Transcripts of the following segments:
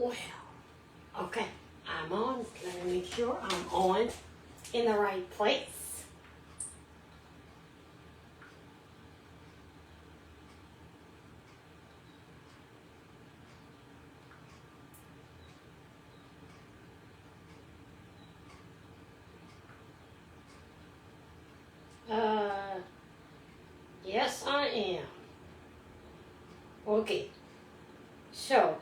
Well, okay, I'm on. Let me make sure I'm on in the right place. Yes, I am. Okay, so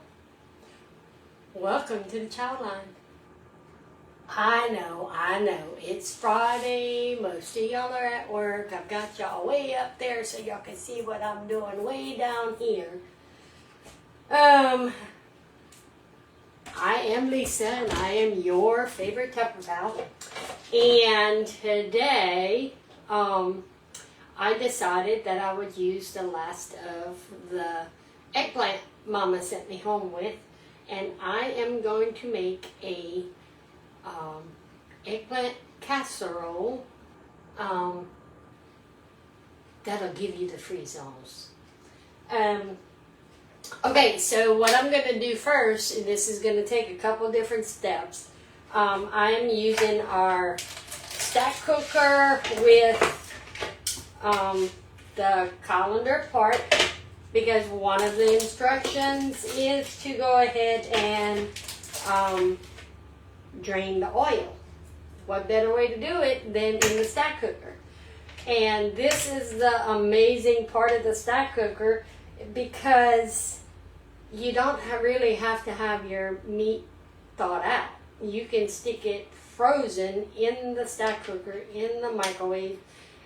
welcome to the child line. I know. It's Friday. Most of y'all are at work. I've got y'all way up there so y'all can see what I'm doing way down here. I am Lisa and I am your favorite Tupper Pal. And today, I decided that I would use the last of the eggplant Mama sent me home with. And I am going to make a eggplant casserole that'll give you the free zones. Okay, so what I'm going to do first, and this is going to take a couple different steps. I'm using our stack cooker with the colander part, because one of the instructions is to go ahead and drain the oil. What better way to do it than in the stack cooker? And this is the amazing part of the stack cooker, because you don't really have to have your meat thawed out. You can stick it frozen in the stack cooker in the microwave,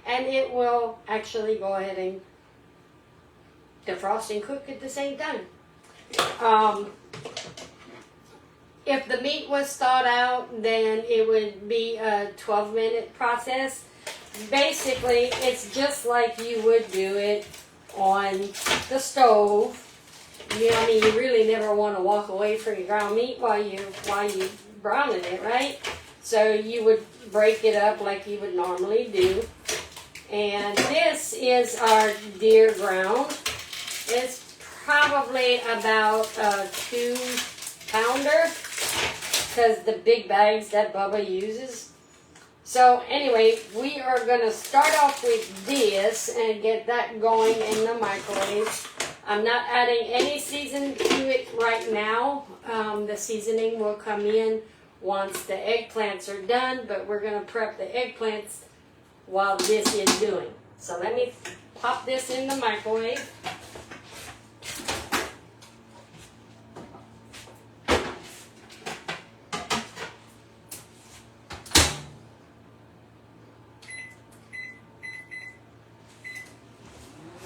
and it will actually go ahead and defrost and cook at the same time. If the meat was thawed out, then it would be a 12-minute process. Basically, it's just like you would do it on the stove. You know, I mean, you really never want to walk away from your ground meat while you browning it, right? So you would break it up like you would normally do. And this is our deer ground. It's probably about a 2-pounder, because the big bags that Bubba uses. So anyway, we are going to start off with this and get that going in the microwave. I'm not adding any seasoning to it right now. The seasoning will come in once the eggplants are done, but we're going to prep the eggplants while this is doing. So let me pop this in the microwave.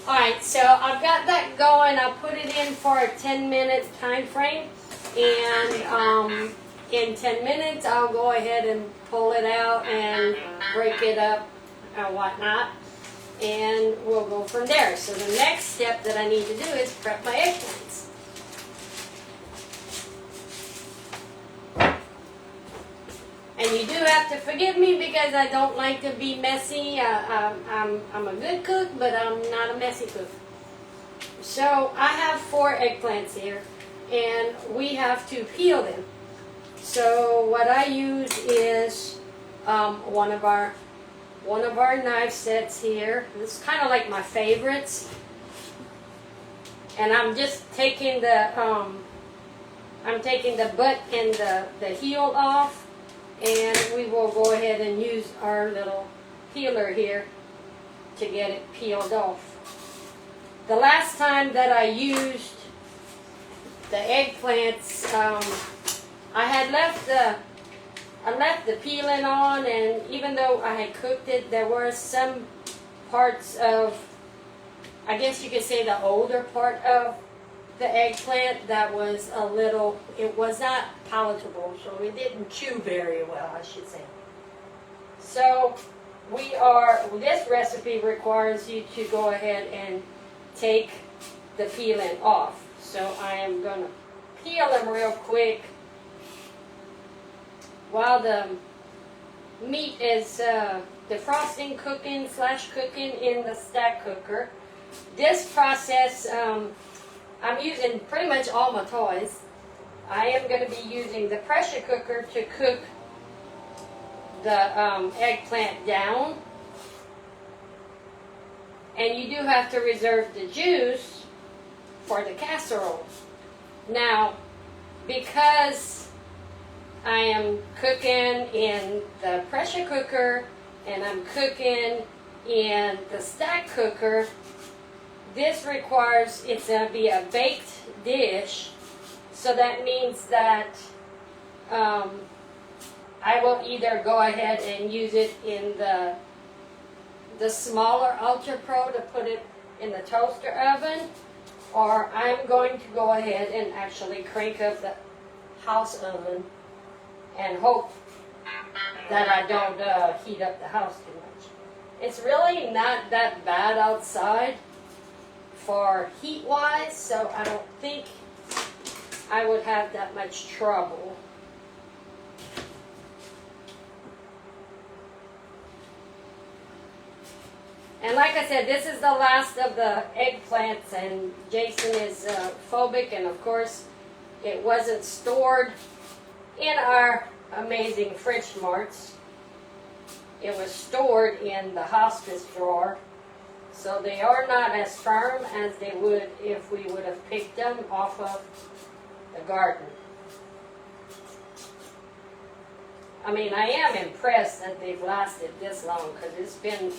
Alright, so I've got that going. I put it in for a 10-minute time frame, and in 10 minutes I'll go ahead and pull it out and break it up and whatnot, and we'll go from there. So the next step that I need to do is prep my eggplants. And you do have to forgive me because I don't like to be messy. I'm a good cook, but I'm not a messy cook. So I have 4 eggplants here, and we have to peel them. So what I use is one of our knife sets here. This is kind of like my favorites, and I'm just taking the butt and the heel off. And we will go ahead and use our little peeler here to get it peeled off. The last time that I used the eggplants, I had left the peeling on, and even though I had cooked it, there were some parts of, I guess you could say, the older part of the eggplant that was a little, it was not palatable, so it didn't chew very well, I should say. So this recipe requires you to go ahead and take the peeling off. So I am going to peel them real quick while the meat is defrosting, cooking in the stack cooker. This process, I'm using pretty much all my toys. I am going to be using the pressure cooker to cook the eggplant down. And you do have to reserve the juice for the casserole. Now, because I am cooking in the pressure cooker and I'm cooking in the stack cooker, this requires it's going to be a baked dish. So that means that I will either go ahead and use it in the smaller UltraPro to put it in the toaster oven, or I'm going to go ahead and actually crank up the house oven and hope that I don't heat up the house too much. It's really not that bad outside for heat-wise, so I don't think I would have that much trouble. And like I said, this is the last of the eggplants, and Jason is phobic, and of course it wasn't stored in our amazing fridge marts. It was stored in the hospice drawer, so they are not as firm as they would if we would have picked them off of the garden. I mean, I am impressed that they've lasted this long, because it's been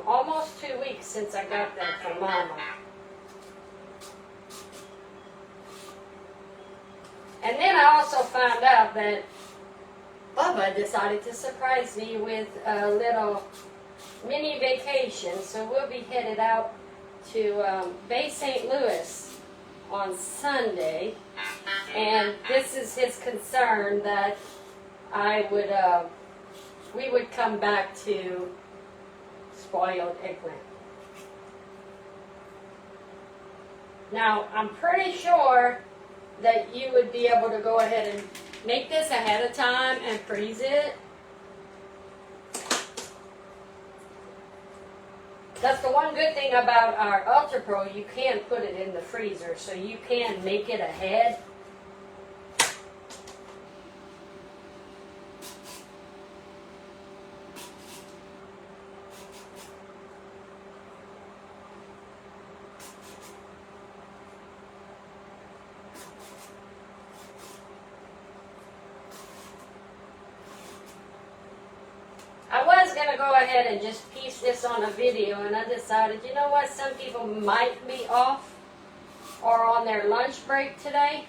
almost 2 weeks since I got them from Mama. And then I also found out that Bubba decided to surprise me with a little mini vacation. So we'll be headed out to Bay St. Louis on Sunday. And this is his concern, that we would come back to spoiled eggplant. Now, I'm pretty sure that you would be able to go ahead and make this ahead of time and freeze it. That's the one good thing about our UltraPro, you can put it in the freezer, so you can make it ahead. I was going to go ahead and just piece this on a video, and I decided, you know what, some people might be off or on their lunch break today.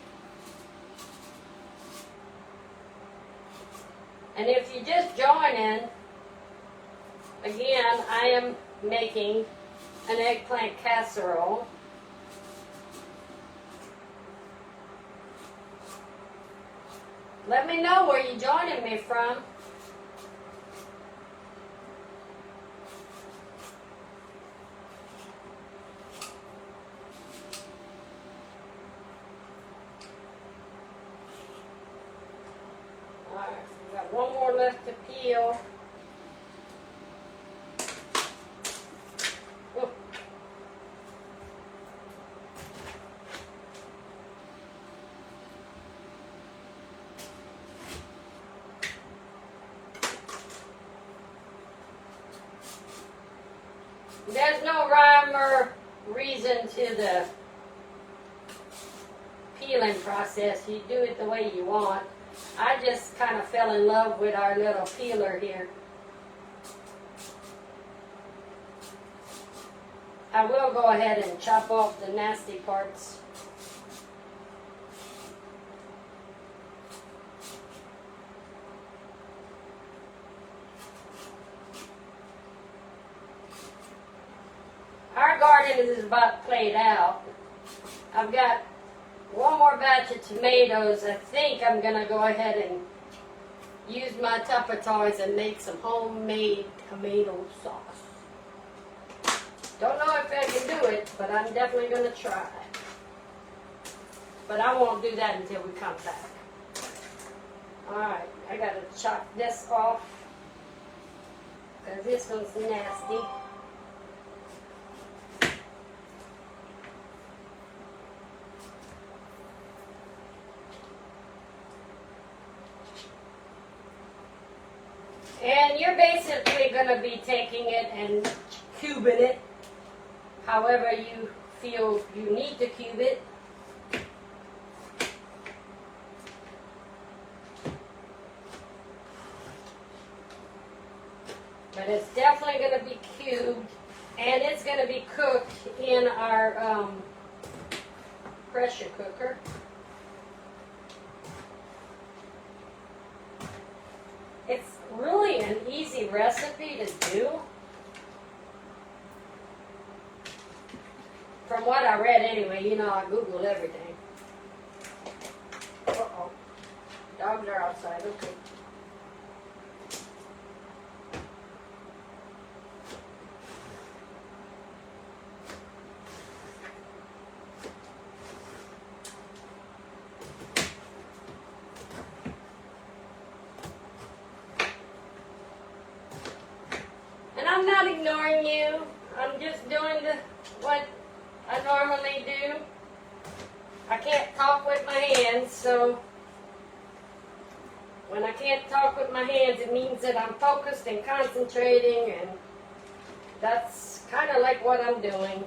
And if you just join in, again, I am making an eggplant casserole. Let me know where you're joining me from. One more left to peel. Oh. There's no rhyme or reason to the peeling process. You do it the way you want. I just kind of fell in love with our little peeler here. I will go ahead and chop off the nasty parts. Our garden is about played out. I've got one more batch of tomatoes. I think I'm going to go ahead and use my Tupper toys and make some homemade tomato sauce. Don't know if I can do it, but I'm definitely going to try. But I won't do that until we come back. Alright, I got to chop this off, because this one's nasty. And you're basically going to be taking it and cubing it however you feel you need to cube it. But it's definitely going to be cubed, and it's going to be cooked in our pressure cooker. It's really an easy recipe to do. From what I read anyway, you know I Googled everything. Uh-oh. Dogs are outside, okay. I'm not ignoring you. I'm just doing what I normally do. I can't talk with my hands, so when I can't talk with my hands, it means that I'm focused and concentrating, and that's kind of like what I'm doing.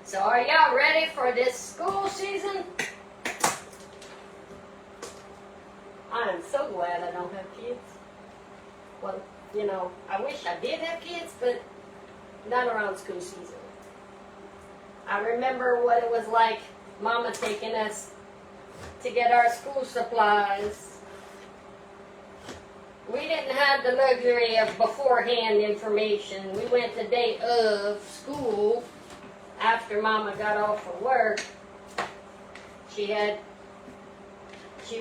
So are y'all ready for this school season? I am so glad I don't have kids. Well, you know, I wish I did have kids, but not around school season. I remember what it was like, Mama taking us to get our school supplies. We didn't have the luxury of beforehand information. We went the day of school. After Mama got off of work, she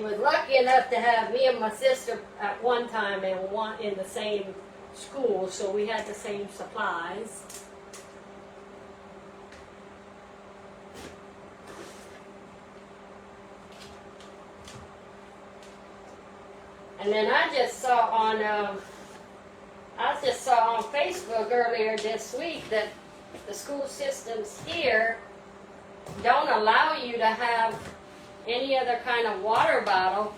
was lucky enough to have me and my sister at one time in the same school, so we had the same supplies. And then I just saw on Facebook earlier this week that the school systems here don't allow you to have any other kind of water bottle,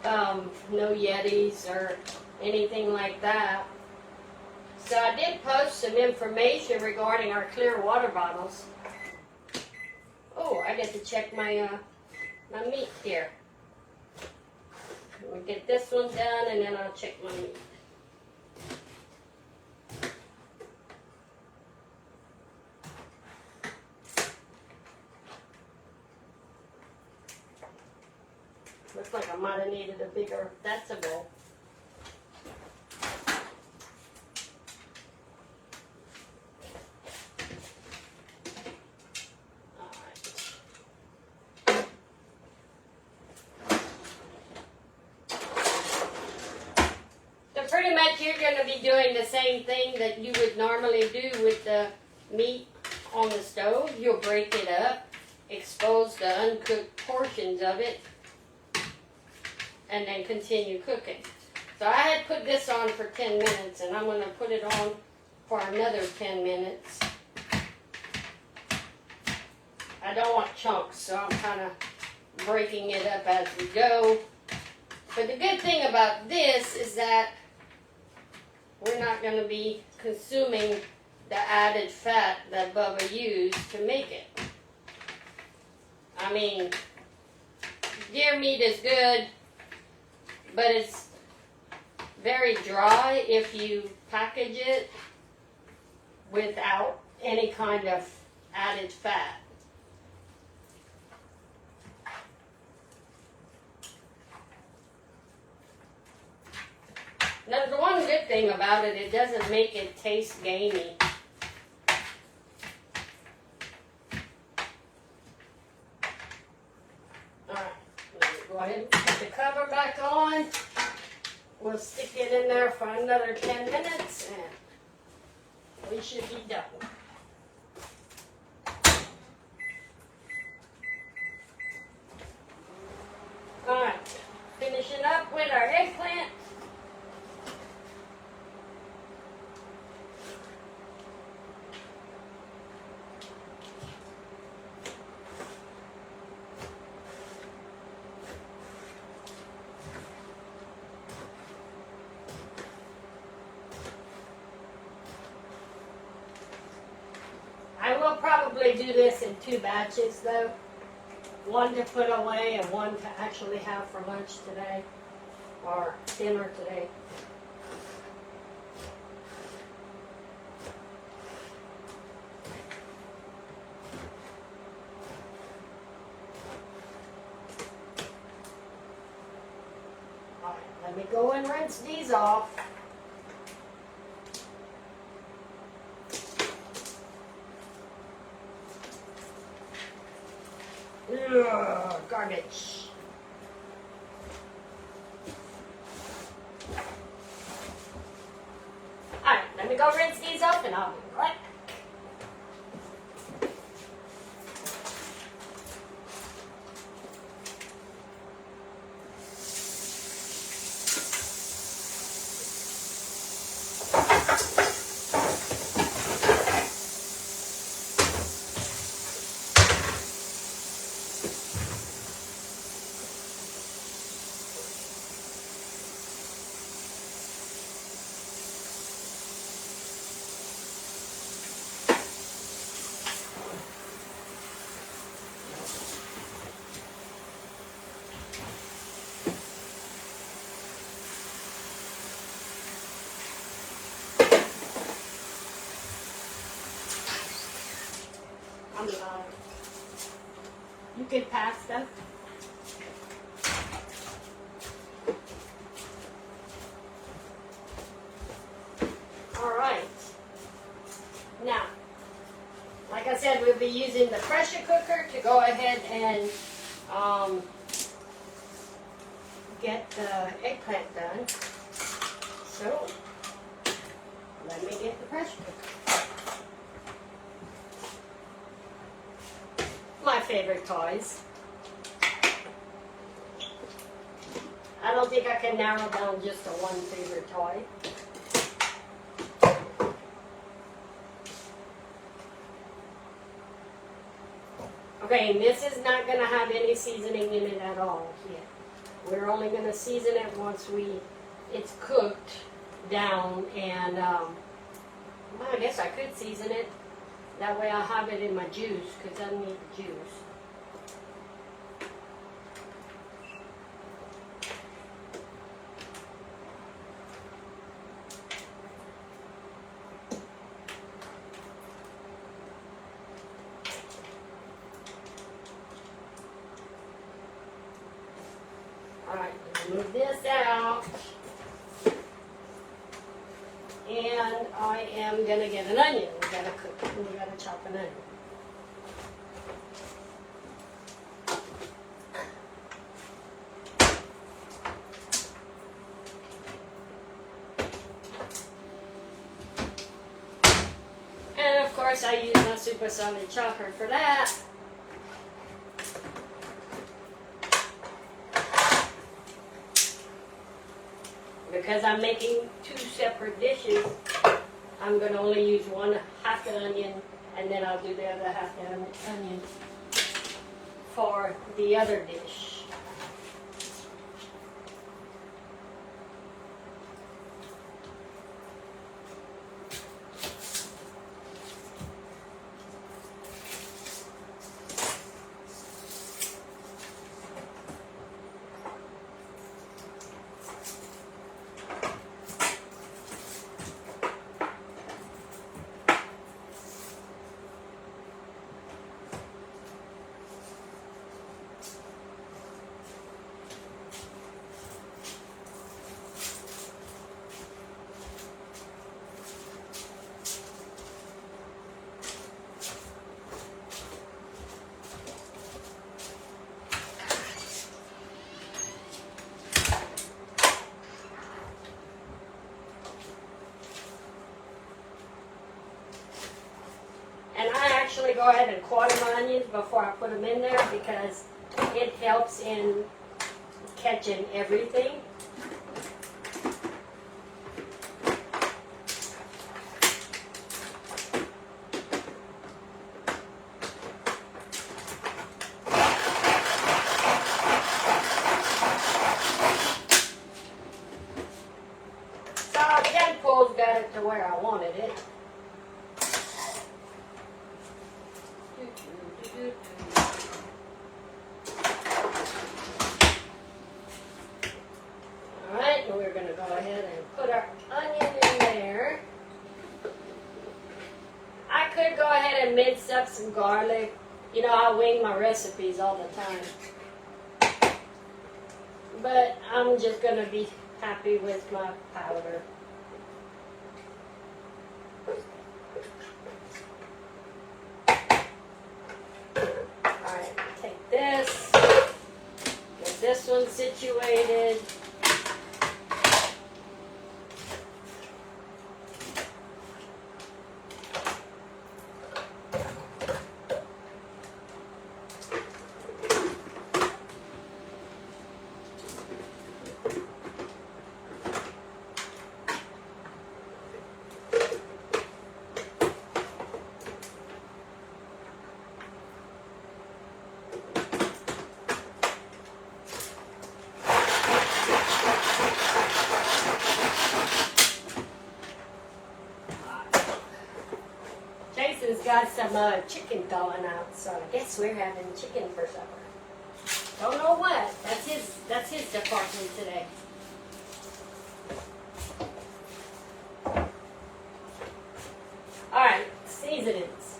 no Yetis or anything like that. So I did post some information regarding our clear water bottles. Oh, I get to check my my meat here. We'll get this one done, and then I'll check my meat. Looks like I might have needed a bigger decibel. So pretty much you're going to be doing the same thing that you would normally do with the meat on the stove. You'll break it up, expose the uncooked portions of it, and then continue cooking. So I had put this on for 10 minutes, and I'm going to put it on for another 10 minutes. I don't want chunks, so I'm kind of breaking it up as we go. But the good thing about this is that we're not going to be consuming the added fat that Bubba used to make it. I mean, deer meat is good, but it's very dry if you package it without any kind of added fat. Now, the one good thing about it, it doesn't make it taste gamey. Alright, go ahead and put the cover back on. We'll stick it in there for another 10 minutes. And we should be done. Alright, finishing up with our eggplant. I will probably do this in 2 batches though. One to put away and one to actually have for lunch today or dinner today. Alright, let me go and rinse these off. Ugh, garbage. Alright, let me go rinse these off and I'll be right back. You can pass them. All right. Now, like I said, we'll be using the pressure cooker to go ahead and get the eggplant done. So, let me get the pressure cooker. My favorite toys. I don't think I can narrow down just to one favorite toy. Okay, and this is not going to have any seasoning in it at all yet. We're only going to season it once it's cooked down, and well, I guess I could season it. That way I'll have it in my juice, because I need the juice. Alright, move this out. And I am going to get an onion. We got to cook it. We got to chop an onion. And of course I use my super solid chopper for that. Because I'm making 2 separate dishes, I'm going to only use half the onion, and then I'll do the other half the onion for the other dish. go ahead and quarter my onions before I put them in there because it helps in catching everything. So that pulls got it to where I wanted it. Alright, and we're going to go ahead and put our onion in there. I could go ahead and mince up some garlic. You know, I wing my recipes all the time. But I'm just going to be happy with my powder. Alright, take this, get this one situated. Jason's got some chicken thawing out, so I guess we're having chicken for supper. Don't know what. That's his department today. Alright, seasonings.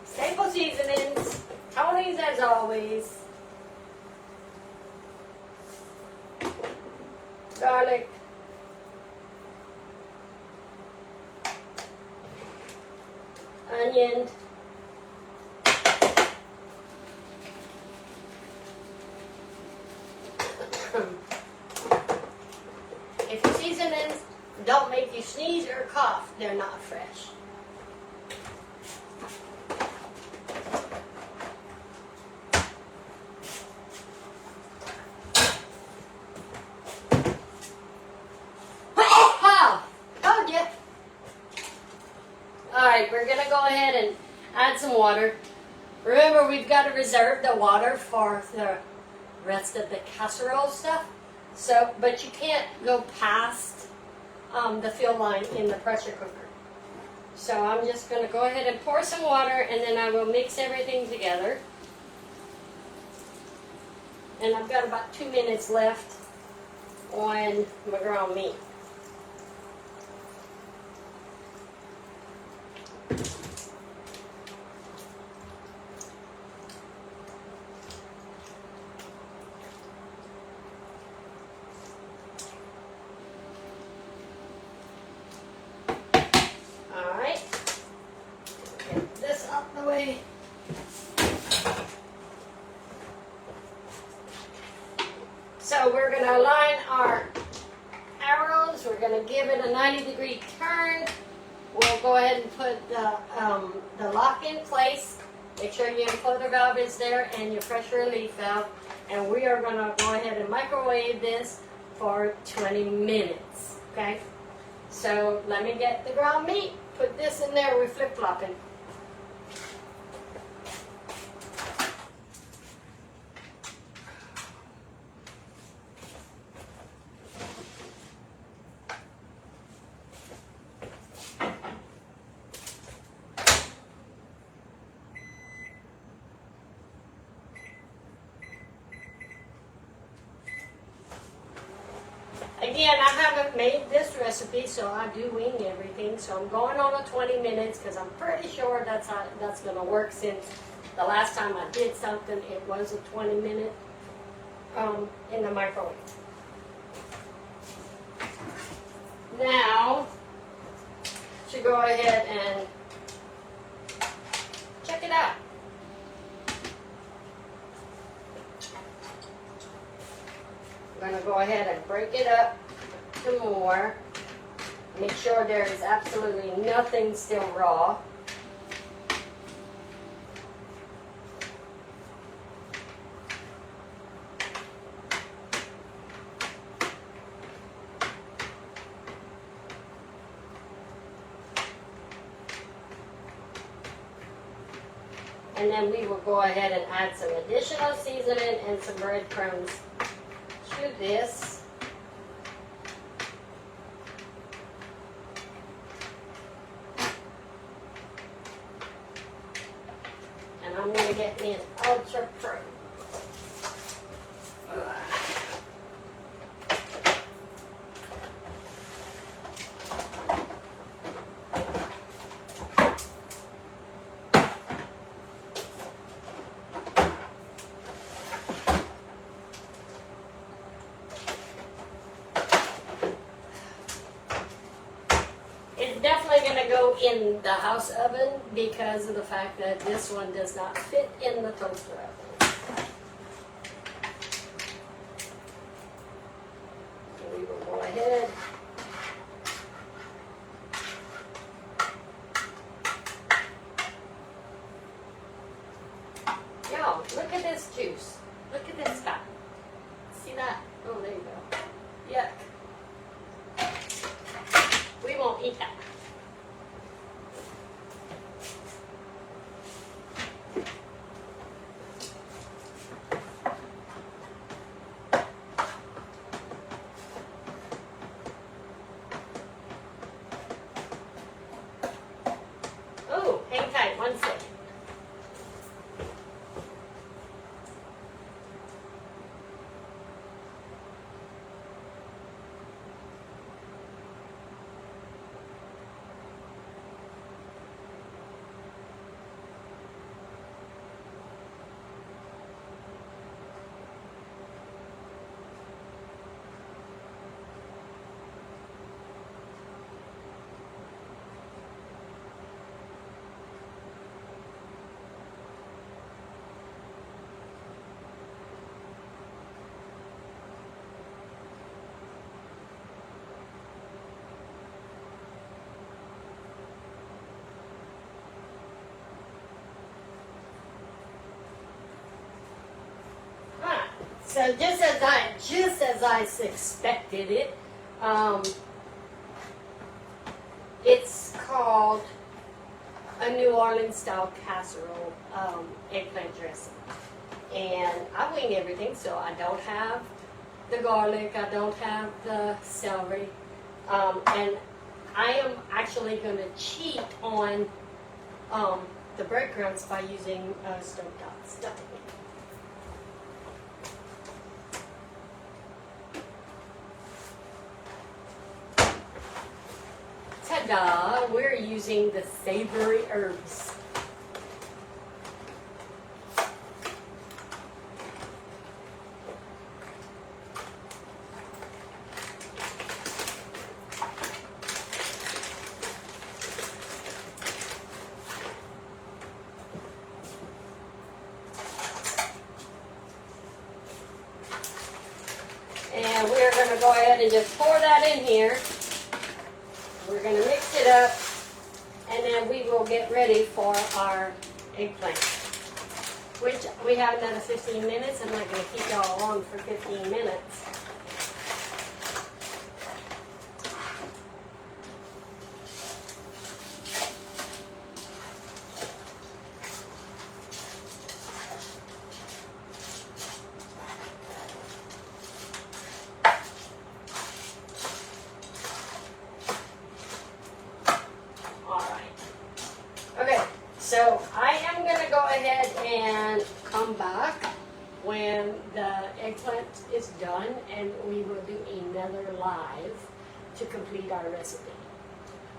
Staple seasonings. Tonie's as always. Garlic. Onion. If your seasonings don't make you sneeze or cough, they're not fresh. Told you. Alright, we're going to go ahead and add some water. Remember, we've got to reserve the water for the rest of the casserole stuff. So, but you can't go past the fill line in the pressure cooker. So I'm just going to go ahead and pour some water, and then I will mix everything together. And I've got about 2 minutes left on my ground meat. So we're going to align our arrows. We're going to give it a 90-degree turn. We'll go ahead and put the lock in place. Make sure your floater valve is there and your pressure relief valve. And we are going to go ahead and microwave this for 20 minutes. Okay? So let me get the ground meat. Put this in there. We're flip-flopping. Again, I haven't made this recipe, so I do wing everything. So I'm going on a 20 minutes because I'm pretty sure that's going to work, since the last time I did something, it was a 20-minute in the microwave. Now, should go ahead and check it out. I'm going to go ahead and break it up to more. Make sure there is absolutely nothing still raw. And then we will go ahead and add some additional seasoning and some breadcrumbs to this. And I'm going to get me an UltraPro. It's definitely going to go in the house oven because of the fact that this one does not fit in the toaster oven. So we will go ahead. Y'all, look at this juice. Look at this fat. See that? Oh, there you go. Yuck. We won't eat that. Oh, hang tight, 1 second. So just as I expected it, it's called a New Orleans style casserole eggplant dressing, and I wing everything. So I don't have the garlic, I don't have the celery, and I am actually going to cheat on the breadcrumbs by using stovetop stuffing. Ta-da! We're using the savory herbs. And we're going to go ahead and just pour that in here. We're going to mix it up, and then we will get ready for our eggplant, which we have another 15 minutes. I'm not going to keep y'all on for 15 minutes. So I am going to go ahead and come back when the eggplant is done, and we will do another live to complete our recipe.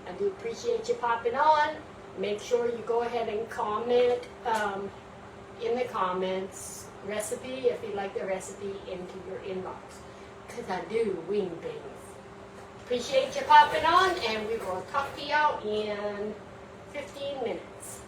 I do appreciate you popping on. Make sure you go ahead and comment in the comments recipe if you like the recipe into your inbox, because I do wing things. Appreciate you popping on, and we will talk to y'all in 15 minutes.